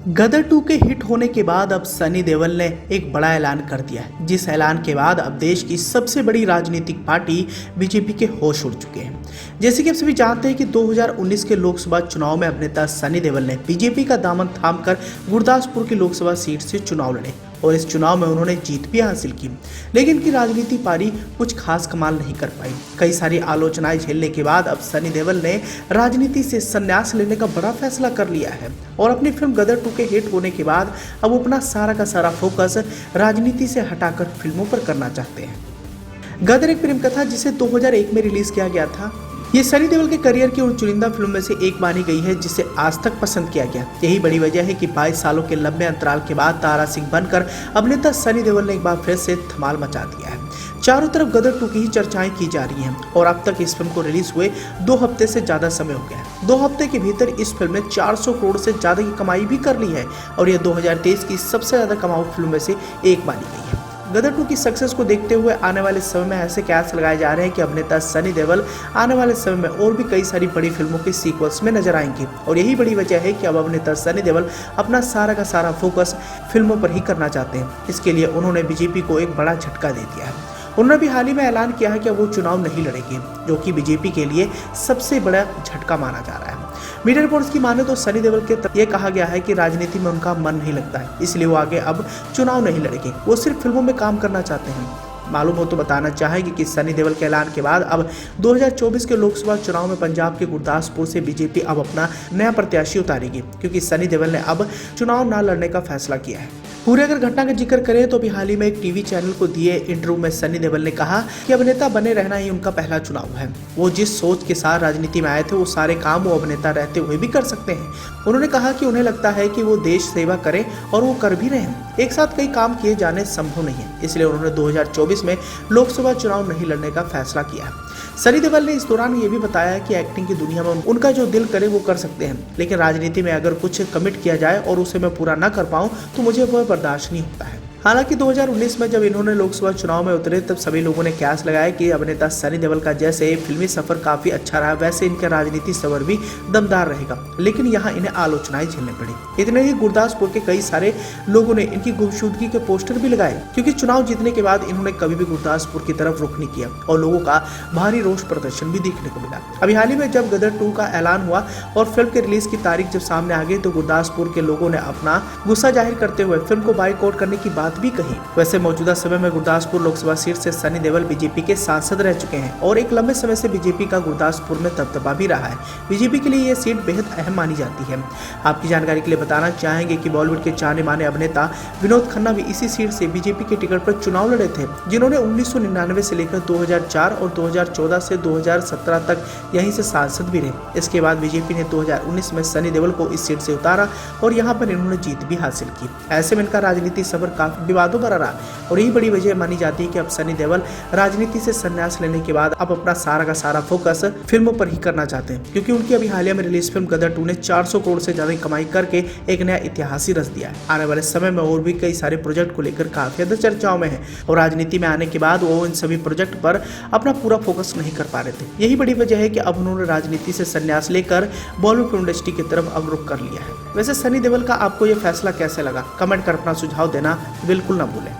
गदर 2 के हिट होने के बाद अब सनी देओल ने एक बड़ा ऐलान कर दिया है, जिस ऐलान के बाद अब देश की सबसे बड़ी राजनीतिक पार्टी बीजेपी के होश उड़ चुके हैं। जैसे कि आप सभी जानते हैं कि 2019 के लोकसभा चुनाव में अभिनेता सनी देओल ने बीजेपी का दामन थामकर गुरदासपुर की लोकसभा सीट से चुनाव लड़े और इस चुनाव में उन्होंने जीत भी हासिल की, लेकिन इनकी राजनीति पारी कुछ खास कमाल नहीं कर पाई। कई सारी आलोचनाएं झेलने के बाद अब सनी देओल ने राजनीति से संन्यास लेने का बड़ा फैसला कर लिया है और अपनी फिल्म गदर 2 के हिट होने के बाद अब अपना सारा का सारा फोकस राजनीति से हटाकर फिल्मों पर करना चाहते हैं। गदर एक प्रेम कथा जिसे 2001 में रिलीज किया गया था। ये सनी देओल के करियर की उन चुनिंदा फिल्मों में से एक मानी गई है जिसे आज तक पसंद किया गया। यही बड़ी वजह है कि 22 सालों के लंबे अंतराल के बाद तारा सिंह बनकर अभिनेता सनी देओल ने एक बार फिर से धमाल मचा दिया है। चारों तरफ गदर 2 की ही चर्चाएं की जा रही हैं और अब तक इस फिल्म को रिलीज हुए 2 हफ्ते से ज्यादा समय हो गया है। 2 हफ्ते के भीतर इस फिल्म ने 400 करोड़ से ज्यादा की कमाई भी कर ली है और यह 2023 की सबसे ज्यादा कमाऊ फिल्म में से एक मानी गई है। गदर 2 की सक्सेस को देखते हुए आने वाले समय में ऐसे कयास लगाए जा रहे हैं कि अभिनेता सनी देओल आने वाले समय में और भी कई सारी बड़ी फिल्मों के सीक्वल्स में नजर आएंगे और यही बड़ी वजह है कि अब अभिनेता सनी देओल अपना सारा का सारा फोकस फिल्मों पर ही करना चाहते हैं। इसके लिए उन्होंने बीजेपी को एक बड़ा झटका दे दिया है। उन्होंने भी हाल ही में ऐलान किया है कि वो चुनाव नहीं लड़ेंगे, जो कि बीजेपी के लिए सबसे बड़ा झटका माना जा रहा है। मीडिया रिपोर्ट्स की माने तो सनी देओल के ये कहा गया है कि राजनीति में उनका मन नहीं लगता है, इसलिए वो आगे अब चुनाव नहीं लड़ेंगे, वो सिर्फ फिल्मों में काम करना चाहते हैं। मालूम हो तो बताना चाहेंगे कि सनी देओल के ऐलान के बाद अब 2024 के लोकसभा चुनाव में पंजाब के गुरदासपुर से बीजेपी अब अपना नया प्रत्याशी उतारेगी, क्योंकि सनी देओल ने अब चुनाव न लड़ने का फैसला किया है। पूरे अगर घटना का जिक्र करें तो अभी हाल ही में एक टीवी चैनल को दिए इंटरव्यू में सनी देओल ने कहा कि अभिनेता बने रहना ही उनका पहला चुनाव है। वो जिस सोच के साथ राजनीति में आए थे वो सारे काम वो अभिनेता रहते हुए भी कर सकते हैं। उन्होंने कहा कि उन्हें लगता है कि वो देश सेवा करें और वो कर भी रहे हैं। एक साथ कई काम किए जाने संभव नहीं है, इसलिए उन्होंने 2024 में लोकसभा चुनाव नहीं लड़ने का फैसला किया है। सनी देओल ने इस दौरान ये भी बताया कि एक्टिंग की दुनिया में उनका जो दिल करे वो कर सकते हैं, लेकिन राजनीति में अगर कुछ कमिट किया जाए और उसे मैं पूरा ना कर पाऊं तो मुझे वह बर्दाश्त नहीं होता है। हालांकि 2019 में जब इन्होंने लोकसभा चुनाव में उतरे तब सभी लोगों ने कयास लगाया कि अभिनेता सनी देओल का जैसे फिल्मी सफर काफी अच्छा रहा वैसे इनका राजनीति सफर भी दमदार रहेगा, लेकिन यहाँ इन्हें आलोचनाएं झेलनी पड़ी। इतने ही गुरदासपुर के कई सारे लोगों ने इनकी गुमशुदगी के पोस्टर भी लगाए, क्योंकि चुनाव जीतने के बाद इन्होंने कभी भी गुरदासपुर की तरफ रुख नहीं किया और लोगों का भारी रोष प्रदर्शन भी देखने को मिला। अभी हाल ही में जब गदर 2 का ऐलान हुआ और फिल्म के रिलीज की तारीख जब सामने आ गई तो गुरदासपुर के लोगों ने अपना गुस्सा जाहिर करते हुए फिल्म को बाइकआउट करने की बात भी कही। वैसे मौजूदा समय में गुरदासपुर लोकसभा सीट से सनी देओल बीजेपी के सांसद रह चुके हैं और एक लंबे समय से बीजेपी का गुरदासपुर में दबदबा भी रहा है। बीजेपी के लिए यह सीट बेहद अहम मानी जाती है। आपकी जानकारी के लिए बताना चाहेंगे कि बॉलीवुड के जाने माने अभिनेता विनोद खन्ना भी इसी सीट से बीजेपी के टिकट पर चुनाव लड़े थे, जिन्होंने 1999 से लेकर 2004 और 2014 से 2017 तक यहीं से सांसद भी रहे। इसके बाद बीजेपी ने 2019 में सनी देओल को इस सीट से उतारा और यहाँ पर इन्होंने जीत भी हासिल की। ऐसे में इनका राजनीतिक सफर काफी विवादों भरा रहा और यही बड़ी वजह मानी जाती है कि अब सनी देओल राजनीति से संन्यास लेने के बाद अब अपना सारा का सारा फोकस फिल्मों पर ही करना चाहते हैं, क्योंकि उनकी अभी हालिया में रिलीज फिल्म गदर 2 ने 400 करोड़ से ज्यादा कमाई करके एक नया इतिहास ही रच दिया है। आने वाले समय में और भी कई सारे प्रोजेक्ट को लेकर काफी ज्यादा चर्चाओं में है और राजनीति में आने के बाद वो इन सभी प्रोजेक्ट पर अपना पूरा फोकस नहीं कर पा रहे थे। यही बड़ी वजह है कि अब उन्होंने राजनीति से संन्यास लेकर बॉलीवुड फिल्म इंडस्ट्री की तरफ अब रुख कर लिया है। वैसे सनी देओल का आपको यह फैसला कैसे लगा, कमेंट कर अपना सुझाव देना बिल्कुल ना भूलें।